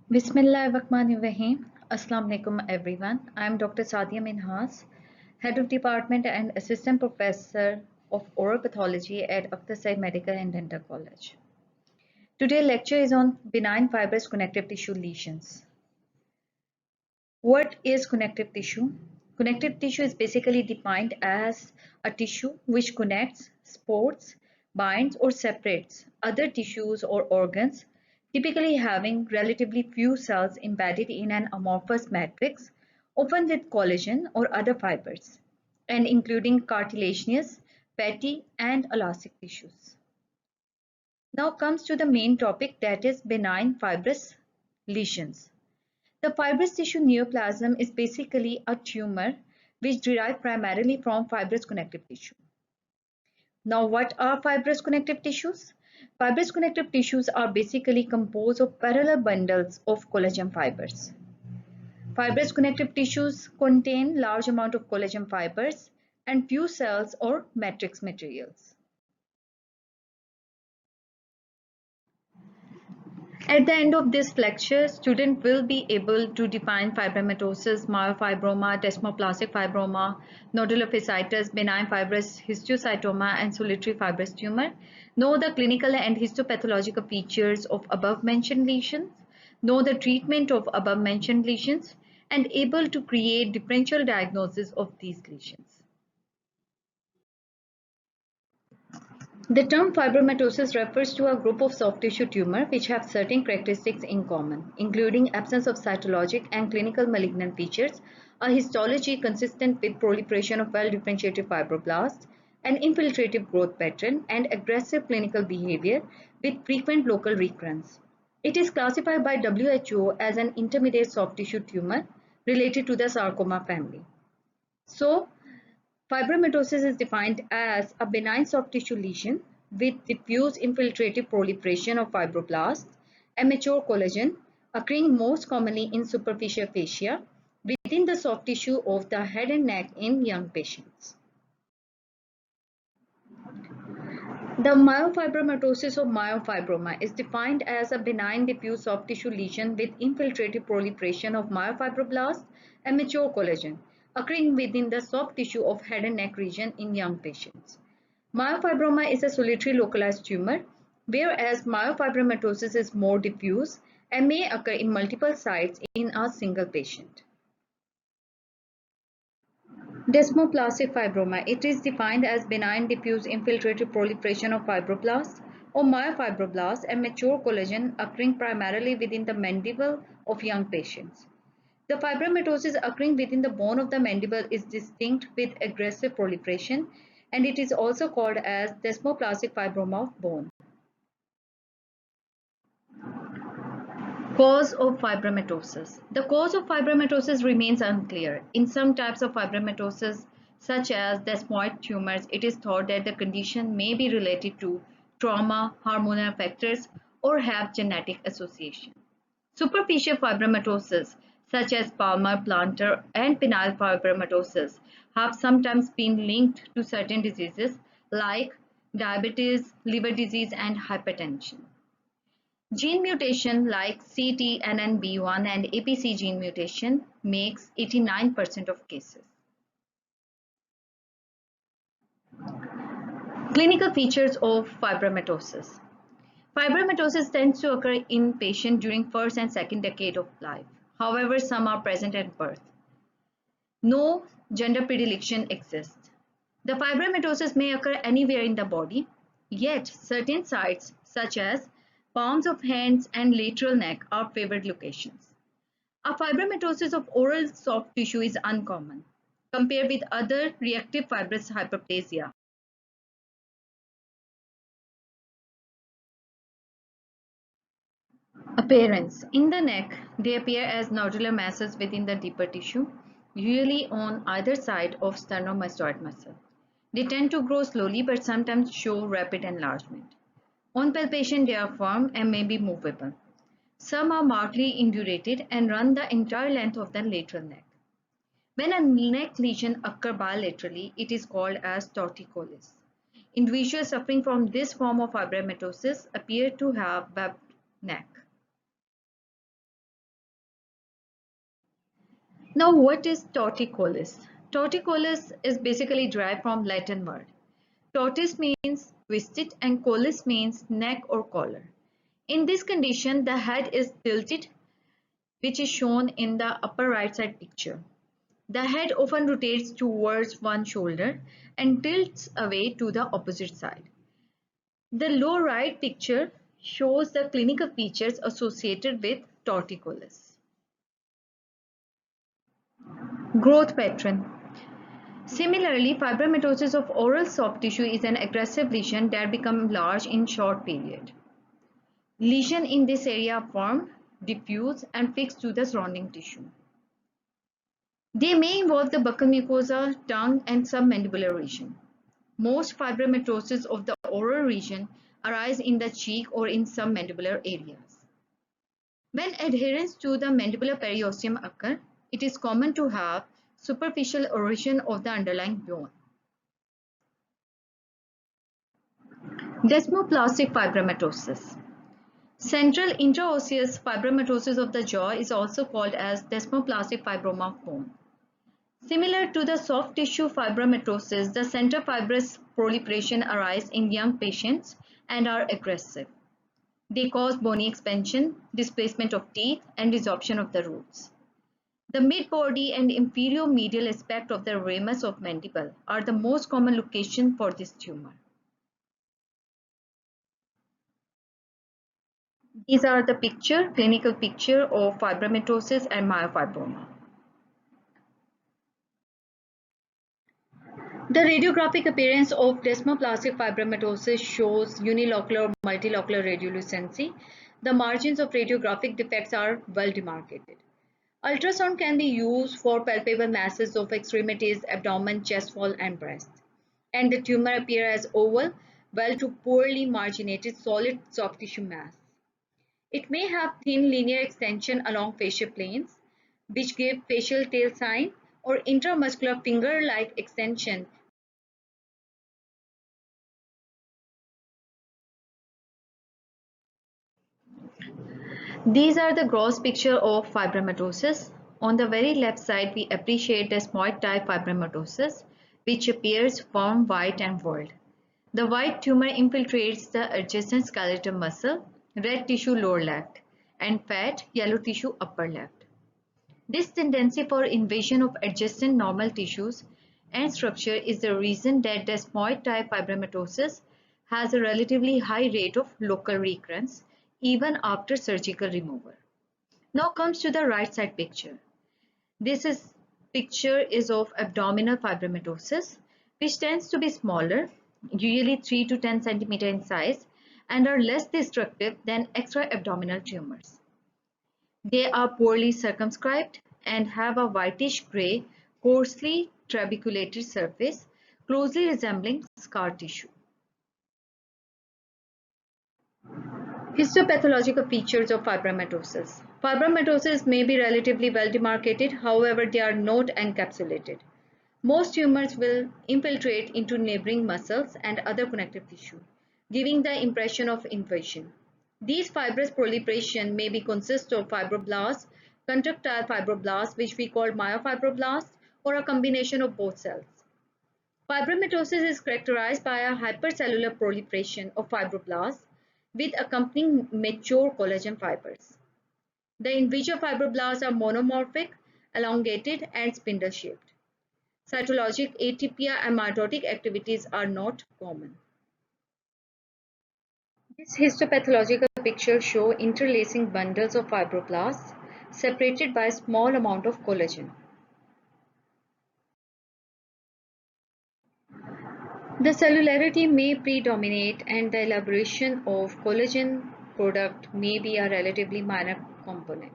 Bismillahirrahmanirrahim. Assalamu alaikum everyone. I am Dr. Sadia Minhas, Head of Department and Assistant Professor of Oral Pathology at Akhtar Said Medical and Dental College. Today's lecture is on benign fibrous connective tissue lesions. What is connective tissue? Connective tissue is basically defined as a tissue which connects, supports, binds or separates other tissues or organs, typically having relatively few cells embedded in an amorphous matrix, often with collagen or other fibers, and including cartilaginous, fatty and elastic tissues. Now comes to the main topic, that is benign fibrous lesions. The fibrous tissue neoplasm is basically a tumor which derives primarily from fibrous connective tissue. Now, what are fibrous connective tissues? Fibrous connective tissues are basically composed of parallel bundles of collagen fibers. Fibrous connective tissues contain large amount of collagen fibers and few cells or matrix materials. At the end of this lecture, student will be able to define fibromatosis, myofibroma, desmoplastic fibroma, nodular fasciitis, benign fibrous histiocytoma, and solitary fibrous tumor, know the clinical and histopathological features of above-mentioned lesions, know the treatment of above-mentioned lesions, and able to create differential diagnosis of these lesions. The term fibromatosis refers to a group of soft tissue tumor which have certain characteristics in common, including absence of cytologic and clinical malignant features, a histology consistent with proliferation of well-differentiated fibroblasts, an infiltrative growth pattern, and aggressive clinical behavior with frequent local recurrence. It is classified by WHO as an intermediate soft tissue tumor related to the sarcoma family. So, fibromatosis is defined as a benign soft tissue lesion with diffuse infiltrative proliferation of fibroblasts and mature collagen, occurring most commonly in superficial fascia within the soft tissue of the head and neck in young patients. The myofibromatosis or myofibroma is defined as a benign diffuse soft tissue lesion with infiltrative proliferation of myofibroblasts and mature collagen, occurring within the soft tissue of head and neck region in young patients. Myofibroma is a solitary localized tumor, whereas myofibromatosis is more diffuse and may occur in multiple sites in a single patient. Desmoplastic fibroma. It is defined as benign diffuse infiltrative proliferation of fibroblasts or myofibroblasts and mature collagen occurring primarily within the mandible of young patients. The fibromatosis occurring within the bone of the mandible is distinct with aggressive proliferation, and it is also called as desmoplastic fibroma of bone. Cause of fibromatosis. The cause of fibromatosis remains unclear. In some types of fibromatosis, such as desmoid tumors, it is thought that the condition may be related to trauma, hormonal factors, or have genetic association. Superficial fibromatosis, such as palmar plantar and penile fibromatosis, have sometimes been linked to certain diseases like diabetes, liver disease, and hypertension. Gene mutation like CTNNB1 and APC gene mutation makes 89% of cases. Clinical features of fibromatosis. Fibromatosis tends to occur in patients during first and second decade of life. However, some are present at birth. No gender predilection exists. The fibromatosis may occur anywhere in the body, yet certain sites such as palms of hands and lateral neck are favored locations. A fibromatosis of oral soft tissue is uncommon compared with other reactive fibrous hyperplasia. Appearance. In the neck, they appear as nodular masses within the deeper tissue, usually on either side of sternomastoid muscle. They tend to grow slowly but sometimes show rapid enlargement. On palpation, they are firm and may be movable. Some are markedly indurated and run the entire length of the lateral neck. When a neck lesion occurs bilaterally, it is called as torticollis. Individuals suffering from this form of fibromatosis appear to have webbed neck. Now, what is torticollis? Torticollis is basically derived from Latin word. Tortoise means twisted and collis means neck or collar. In this condition, the head is tilted, which is shown in the upper right side picture. The head often rotates towards one shoulder and tilts away to the opposite side. The lower right picture shows the clinical features associated with torticollis. Growth pattern. Similarly, fibromatosis of oral soft tissue is an aggressive lesion that becomes large in short period. Lesion in this area are firm, diffuse, and fixed to the surrounding tissue. They may involve the buccal mucosa, tongue, and submandibular region. Most fibromatosis of the oral region arise in the cheek or in submandibular areas. When adherence to the mandibular periosteum occur, it is common to have superficial erosion of the underlying bone. Desmoplastic fibromatosis. Central intraosseous fibromatosis of the jaw is also called as desmoplastic fibroma of bone. Similar to the soft tissue fibromatosis, the center fibrous proliferation arise in young patients and are aggressive. They cause bony expansion, displacement of teeth, and resorption of the roots. The mid-body and inferior medial aspect of the ramus of mandible are the most common location for this tumor. These are the clinical picture of fibromatosis and myofibroma. The radiographic appearance of desmoplastic fibromatosis shows unilocular or multilocular radiolucency. The margins of radiographic defects are well demarcated. Ultrasound can be used for palpable masses of extremities, abdomen, chest wall, and breast. And the tumor appears as oval, well to poorly marginated solid soft tissue mass. It may have thin linear extension along facial planes, which give facial tail sign, or intramuscular finger-like extension. These are the gross picture of fibromatosis. On the very left side, we appreciate desmoid type fibromatosis, which appears firm, white, and whorled. The white tumor infiltrates the adjacent skeletal muscle, red tissue lower left, and fat, yellow tissue upper left. This tendency for invasion of adjacent normal tissues and structure is the reason that desmoid type fibromatosis has a relatively high rate of local recurrence even after surgical removal. Now comes to the right side picture. Picture is of abdominal fibromatosis, which tends to be smaller, usually 3 to 10 cm in size, and are less destructive than extra-abdominal tumors. They are poorly circumscribed and have a whitish gray, coarsely trabeculated surface, closely resembling scar tissue. Histopathological features of fibromatosis. Fibromatosis may be relatively well demarcated, however, they are not encapsulated. Most tumors will infiltrate into neighboring muscles and other connective tissue, giving the impression of invasion. These fibrous proliferation may consist of fibroblasts, contractile fibroblasts, which we call myofibroblasts, or a combination of both cells. Fibromatosis is characterized by a hypercellular proliferation of fibroblasts with accompanying mature collagen fibers. The individual fibroblasts are monomorphic, elongated, and spindle-shaped. Cytologic atypia and mitotic activities are not common. This histopathological picture shows interlacing bundles of fibroblasts separated by a small amount of collagen. The cellularity may predominate and the elaboration of collagen product may be a relatively minor component.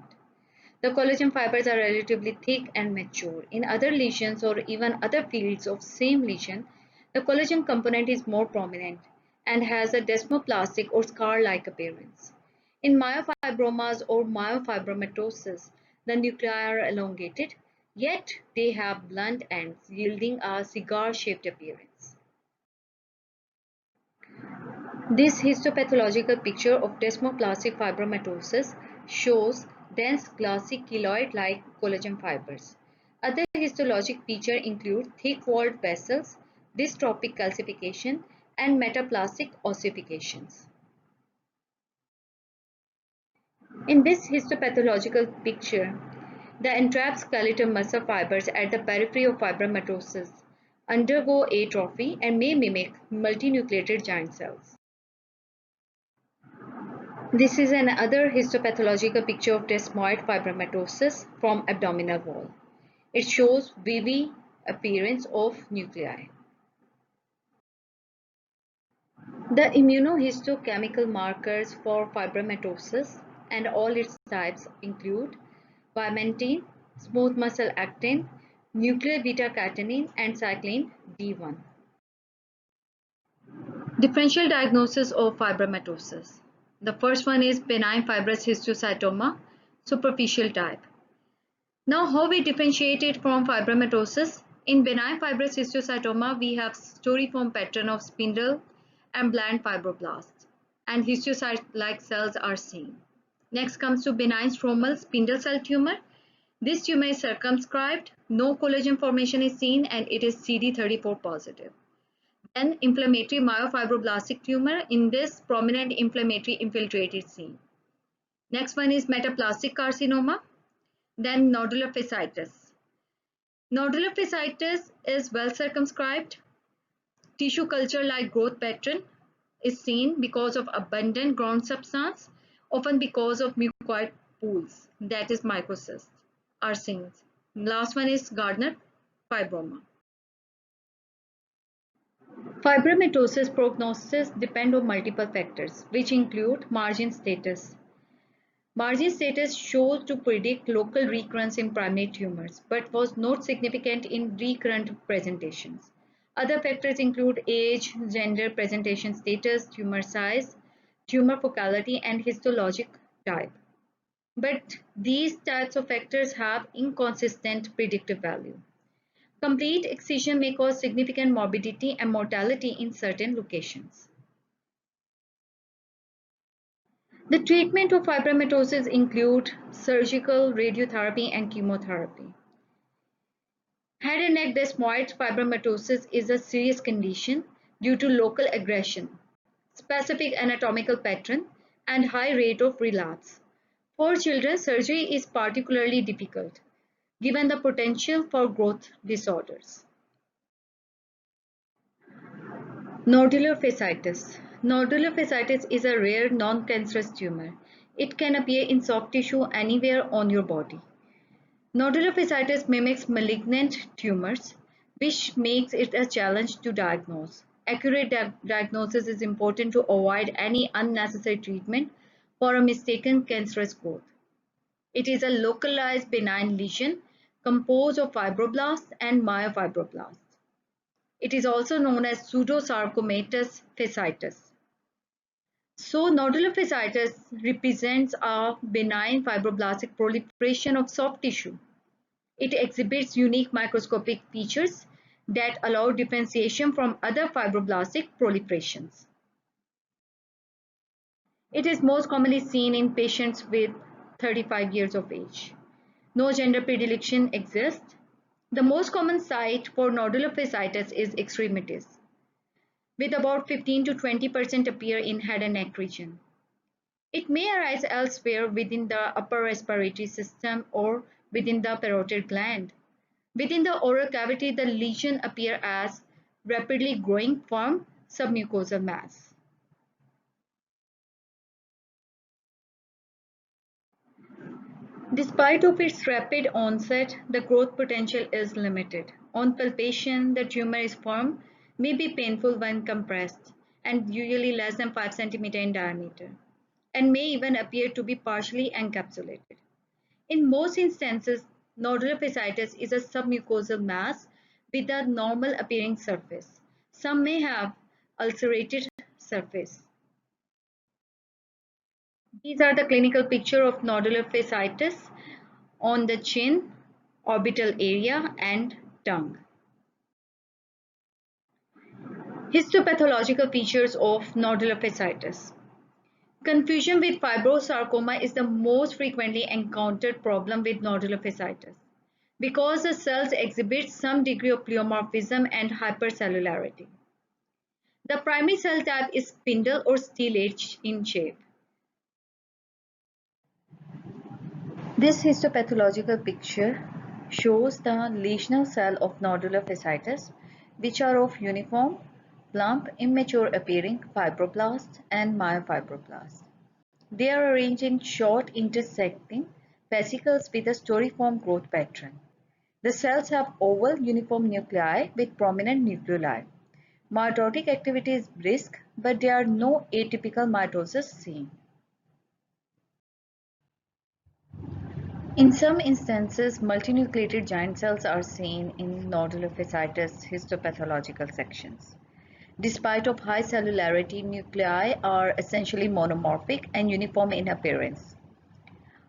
The collagen fibers are relatively thick and mature. In other lesions or even other fields of same lesion, the collagen component is more prominent and has a desmoplastic or scar-like appearance. In myofibromas or myofibromatosis, the nuclei are elongated, yet they have blunt ends, yielding a cigar-shaped appearance. This histopathological picture of desmoplastic fibromatosis shows dense glassy keloid-like collagen fibers. Other histologic features include thick-walled vessels, dystrophic calcification, and metaplastic ossifications. In this histopathological picture, the entrapped skeletal muscle fibers at the periphery of fibromatosis undergo atrophy and may mimic multinucleated giant cells. This is another histopathological picture of desmoid fibromatosis from abdominal wall. It shows wavy appearance of nuclei. The immunohistochemical markers for fibromatosis and all its types include vimentin, smooth muscle actin, nuclear beta-catenin, and cyclin D1. Differential diagnosis of fibromatosis. The first one is benign fibrous histiocytoma, superficial type. Now, how we differentiate it from fibromatosis? In benign fibrous histiocytoma, we have storiform pattern of spindle and bland fibroblasts, and histiocyte-like cells are seen. Next comes to benign stromal spindle cell tumor. This tumor is circumscribed, no collagen formation is seen, and it is CD34 positive. Then inflammatory myofibroblastic tumor. In this, prominent inflammatory infiltrate is seen. Next one is metaplastic carcinoma. Then nodular fasciitis. Nodular fasciitis is well circumscribed. Tissue culture like growth pattern is seen because of abundant ground substance, often because of mucoid pools, that is microcysts, are seen. Last one is Gardner fibroma. Fibromatosis prognosis depend on multiple factors, which include margin status. Margin status shows to predict local recurrence in primary tumors, but was not significant in recurrent presentations. Other factors include age, gender, presentation status, tumor size, tumor focality, and histologic type. But these types of factors have inconsistent predictive value. Complete excision may cause significant morbidity and mortality in certain locations. The treatment of fibromatosis include surgical, radiotherapy, and chemotherapy. Head and neck desmoid fibromatosis is a serious condition due to local aggression, specific anatomical pattern, and high rate of relapse. For children, surgery is particularly difficult, given the potential for growth disorders. Nodular fasciitis. Nodular fasciitis is a rare non-cancerous tumor. It can appear in soft tissue anywhere on your body. Nodular fasciitis mimics malignant tumors, which makes it a challenge to diagnose. Accurate diagnosis is important to avoid any unnecessary treatment for a mistaken cancerous growth. It is a localized benign lesion composed of fibroblasts and myofibroblasts. It is also known as pseudosarcomatous fasciitis. So, nodular fasciitis represents a benign fibroblastic proliferation of soft tissue. It exhibits unique microscopic features that allow differentiation from other fibroblastic proliferations. It is most commonly seen in patients with 35 years of age. No gender predilection exists. The most common site for nodular fasciitis is extremities, with about 15 to 20% appear in head and neck region. It may arise elsewhere within the upper respiratory system or within the parotid gland. Within the oral cavity, the lesion appears as rapidly growing firm submucosal mass. Despite of its rapid onset, the growth potential is limited. On palpation, the tumor is firm, may be painful when compressed, and usually less than 5 cm in diameter, and may even appear to be partially encapsulated. In most instances, nodular fasciitis is a submucosal mass with a normal appearing surface. Some may have ulcerated surface. These are the clinical picture of nodular fasciitis on the chin, orbital area, and tongue. Histopathological features of nodular fasciitis. Confusion with fibrosarcoma is the most frequently encountered problem with nodular fasciitis. because the cells exhibit some degree of pleomorphism and hypercellularity. The primary cell type is spindle or steel-edged in shape. This histopathological picture shows the lesional cell of nodular fasciitis, which are of uniform, plump, immature appearing fibroblasts and myofibroblasts. They are arranged in short intersecting fascicles with a storiform growth pattern. The cells have oval uniform nuclei with prominent nucleoli. Mitotic activity is brisk, but there are no atypical mitosis seen. In some instances, multinucleated giant cells are seen in nodular fasciitis histopathological sections. Despite of high cellularity, nuclei are essentially monomorphic and uniform in appearance.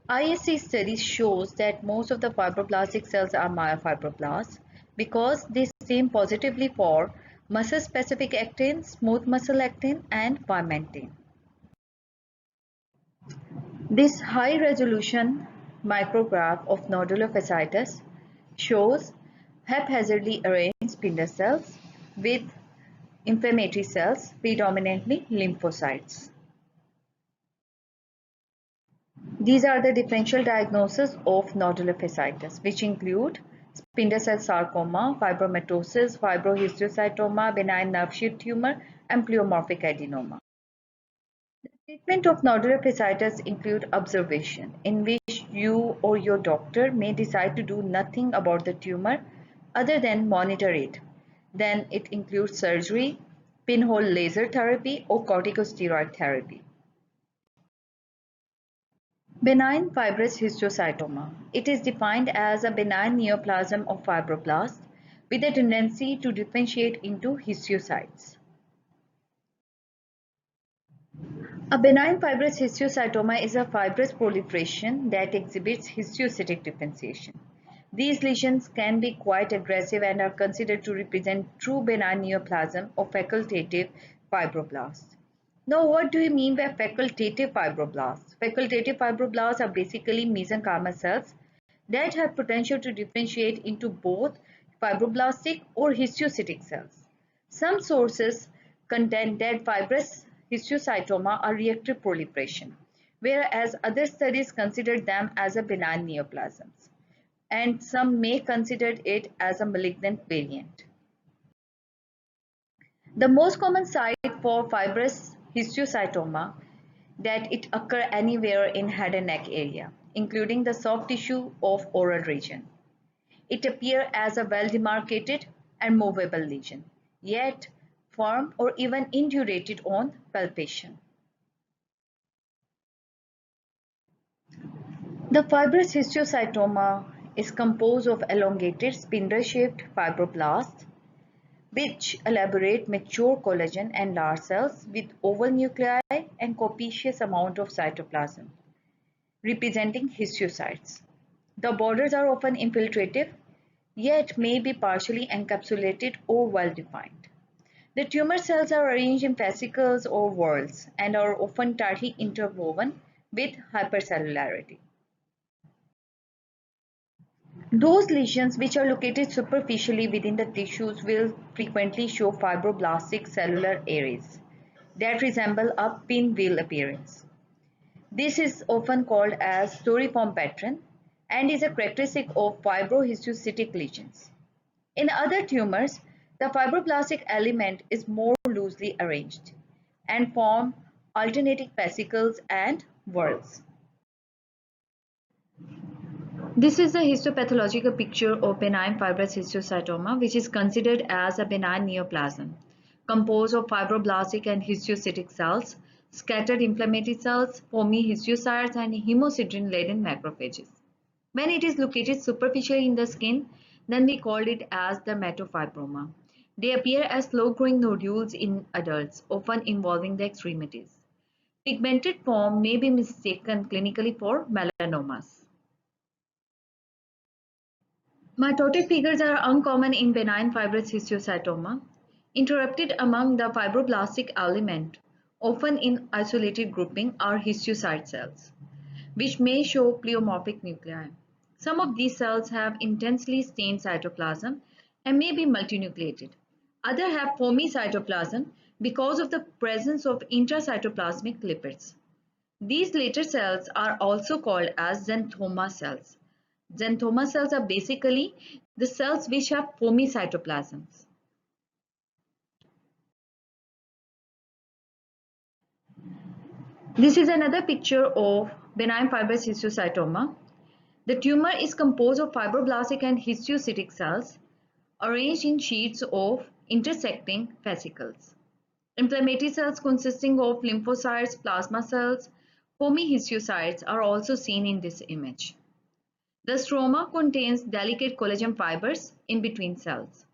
ISC studies shows that most of the fibroblastic cells are myofibroblasts because they seem positively for muscle-specific actin, smooth muscle actin, and vimentin. This high-resolution micrograph of nodular fasciitis shows haphazardly arranged spindle cells with inflammatory cells, predominantly lymphocytes. These are the differential diagnoses of nodular fasciitis, which include spindle cell sarcoma, fibromatosis, fibrohistiocytoma, benign nerve sheath tumor, and pleomorphic adenoma. The treatment of nodular fasciitis include observation, in which you or your doctor may decide to do nothing about the tumor other than monitor it. Then it includes surgery, pinhole laser therapy, or corticosteroid therapy. Benign fibrous histiocytoma. It is defined as a benign neoplasm of fibroblasts with a tendency to differentiate into histiocytes. A benign fibrous histiocytoma is a fibrous proliferation that exhibits histiocytic differentiation. These lesions can be quite aggressive and are considered to represent true benign neoplasm of facultative fibroblasts. Now, what do you mean by facultative fibroblasts? Facultative fibroblasts are basically mesenchymal cells that have potential to differentiate into both fibroblastic or histiocytic cells. Some sources contend that fibrous histiocytoma are reactive proliferation, whereas other studies consider them as a benign neoplasms, and some may consider it as a malignant variant. The most common site for fibrous histiocytoma that it occur anywhere in head and neck area, including the soft tissue of oral region. It appears as a well-demarcated and movable lesion, yet firm or even indurated on palpation. The fibrous histiocytoma is composed of elongated spindle-shaped fibroblasts which elaborate mature collagen and large cells with oval nuclei and copious amount of cytoplasm, representing histiocytes. The borders are often infiltrative, yet may be partially encapsulated or well-defined. The tumor cells are arranged in fascicles or whorls and are often tightly interwoven with hypercellularity. Those lesions which are located superficially within the tissues will frequently show fibroblastic cellular arrays that resemble a pinwheel appearance. This is often called as storiform pattern and is a characteristic of fibrohistiocytic lesions. In other tumors, the fibroblastic element is more loosely arranged and form alternating fascicles and whorls. This is a histopathological picture of benign fibrous histiocytoma, which is considered as a benign neoplasm, composed of fibroblastic and histiocytic cells, scattered inflammatory cells, foamy histiocytes, and hemosiderin-laden macrophages. When it is located superficially in the skin, then we call it as the dermatofibroma. They appear as slow-growing nodules in adults, often involving the extremities. Pigmented form may be mistaken clinically for melanomas. Mitotic figures are uncommon in benign fibrous histiocytoma, interrupted among the fibroblastic element, often in isolated grouping are histiocyte cells, which may show pleomorphic nuclei. Some of these cells have intensely stained cytoplasm and may be multinucleated. Others have foamy cytoplasm because of the presence of intracytoplasmic lipids. These later cells are also called as xanthoma cells. Xanthoma cells are basically the cells which have foamy cytoplasms. This is another picture of benign fibrous histiocytoma. The tumor is composed of fibroblastic and histiocytic cells arranged in sheets of intersecting fascicles. Inflammatory cells consisting of lymphocytes, plasma cells, foamy histiocytes are also seen in this image. The stroma contains delicate collagen fibers in between cells.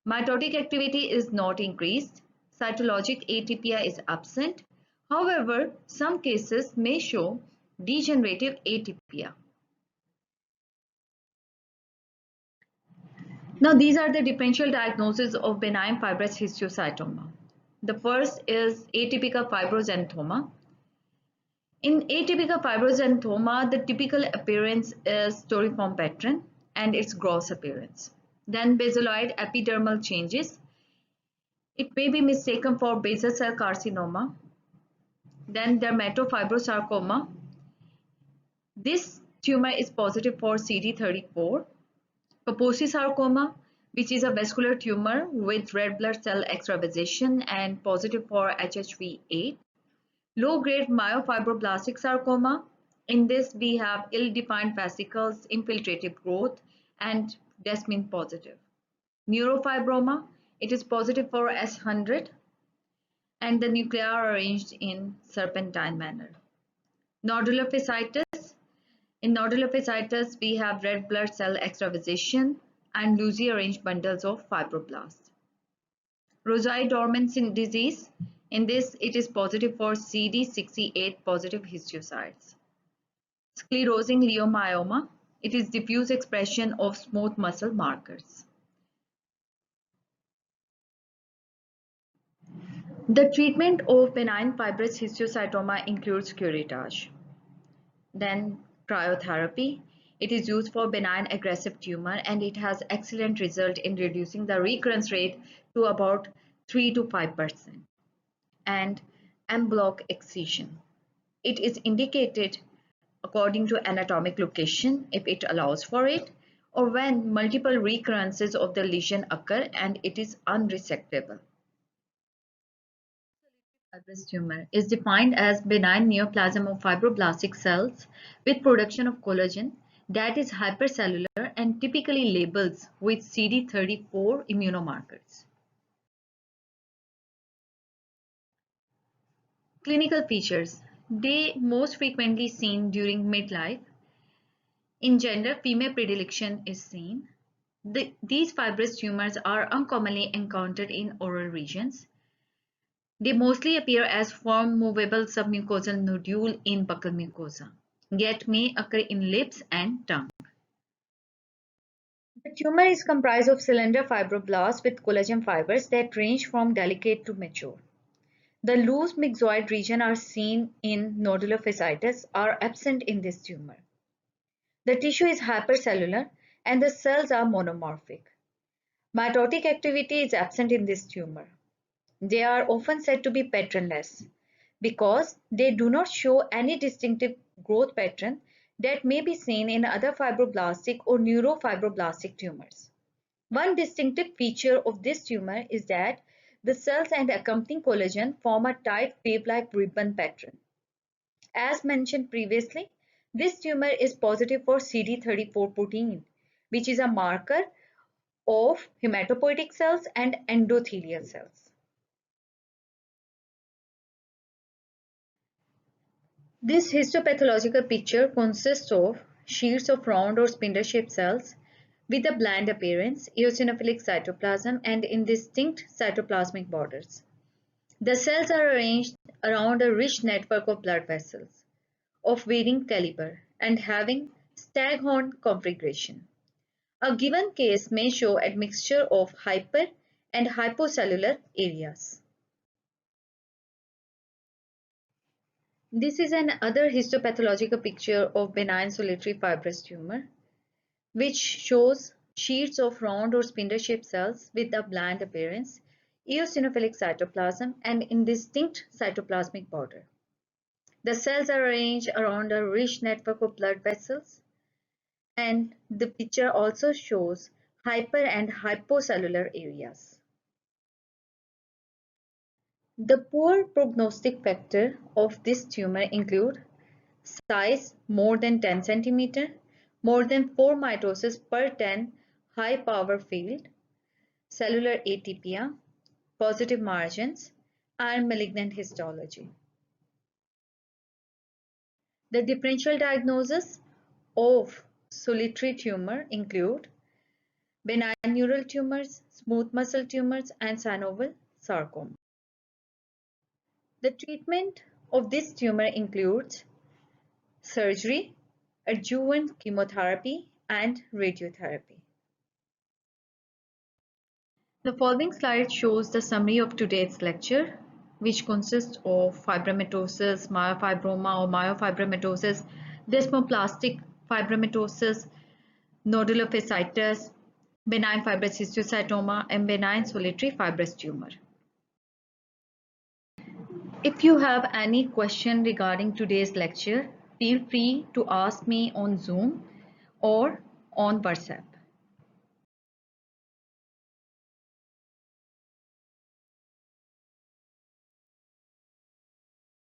Mitotic activity is not increased. Cytologic atypia is absent. However, some cases may show degenerative atypia. Now, these are the differential diagnoses of benign fibrous histiocytoma. The first is atypical fibroxanthoma. In atypical fibroxanthoma, the typical appearance is toriform pattern and its gross appearance. Then basaloid epidermal changes. It may be mistaken for basal cell carcinoma. Then dermatofibrosarcoma. This tumor is positive for CD34. Kaposi sarcoma, which is a vascular tumor with red blood cell extravasation and positive for HHV8. Low-grade myofibroblastic sarcoma. In this, we have ill-defined fascicles, infiltrative growth, and desmin positive. Neurofibroma, it is positive for S100, and the nuclei are arranged in serpentine manner. Nodular fasciitis. In nodular fasciitis, we have red blood cell extravasation and loosely arranged bundles of fibroblasts. Rosai dormant disease. In this, it is positive for CD68 positive histiocytes. Sclerosing leiomyoma. It is diffuse expression of smooth muscle markers. The treatment of benign fibrous histiocytoma includes curettage. Then cryotherapy. It is used for benign aggressive tumor and it has excellent result in reducing the recurrence rate to about 3 to 5%. And en bloc excision. It is indicated according to anatomic location if it allows for it, or when multiple recurrences of the lesion occur and it is unresectable. Fibrous tumor is defined as benign neoplasm of fibroblastic cells with production of collagen that is hypercellular and typically labels with CD34 immunomarkers. Clinical features. They most frequently seen during midlife. In gender, female predilection is seen. These fibrous tumors are uncommonly encountered in oral regions. They mostly appear as firm movable submucosal nodule in buccal mucosa, yet may occur in lips and tongue. The tumor is comprised of cylinder fibroblasts with collagen fibers that range from delicate to mature. The loose myxoid region are seen in nodular fasciitis are absent in this tumor. The tissue is hypercellular and the cells are monomorphic. Mitotic activity is absent in this tumor. They are often said to be patternless because they do not show any distinctive growth pattern that may be seen in other fibroblastic or neurofibroblastic tumors. One distinctive feature of this tumor is that the cells and accompanying collagen form a tight wave-like ribbon pattern. As mentioned previously, this tumor is positive for CD34 protein, which is a marker of hematopoietic cells and endothelial cells. This histopathological picture consists of sheets of round or spindle-shaped cells with a bland appearance, eosinophilic cytoplasm, and indistinct cytoplasmic borders. The cells are arranged around a rich network of blood vessels of varying caliber and having staghorn configuration. A given case may show admixture of hyper and hypocellular areas. This is another histopathological picture of benign solitary fibrous tumor. which shows sheets of round or spindle-shaped cells with a bland appearance, eosinophilic cytoplasm, and indistinct cytoplasmic border. The cells are arranged around a rich network of blood vessels, and the picture also shows hyper and hypocellular areas. The poor prognostic factor of this tumor include size more than 10 cm, more than 4 mitosis per 10 high power field, cellular atypia, positive margins, and malignant histology. The differential diagnosis of solitary tumor include benign neural tumors, smooth muscle tumors, and synovial sarcoma. The treatment of this tumor includes surgery, adjuvant chemotherapy, and radiotherapy. The following slide shows the summary of today's lecture, which consists of fibromatosis, myofibroma or myofibromatosis, desmoplastic fibromatosis, nodulophysitis, benign fibrous histiocytoma, and benign solitary fibrous tumor. If you have any question regarding today's lecture, feel free to ask me on Zoom or on WhatsApp.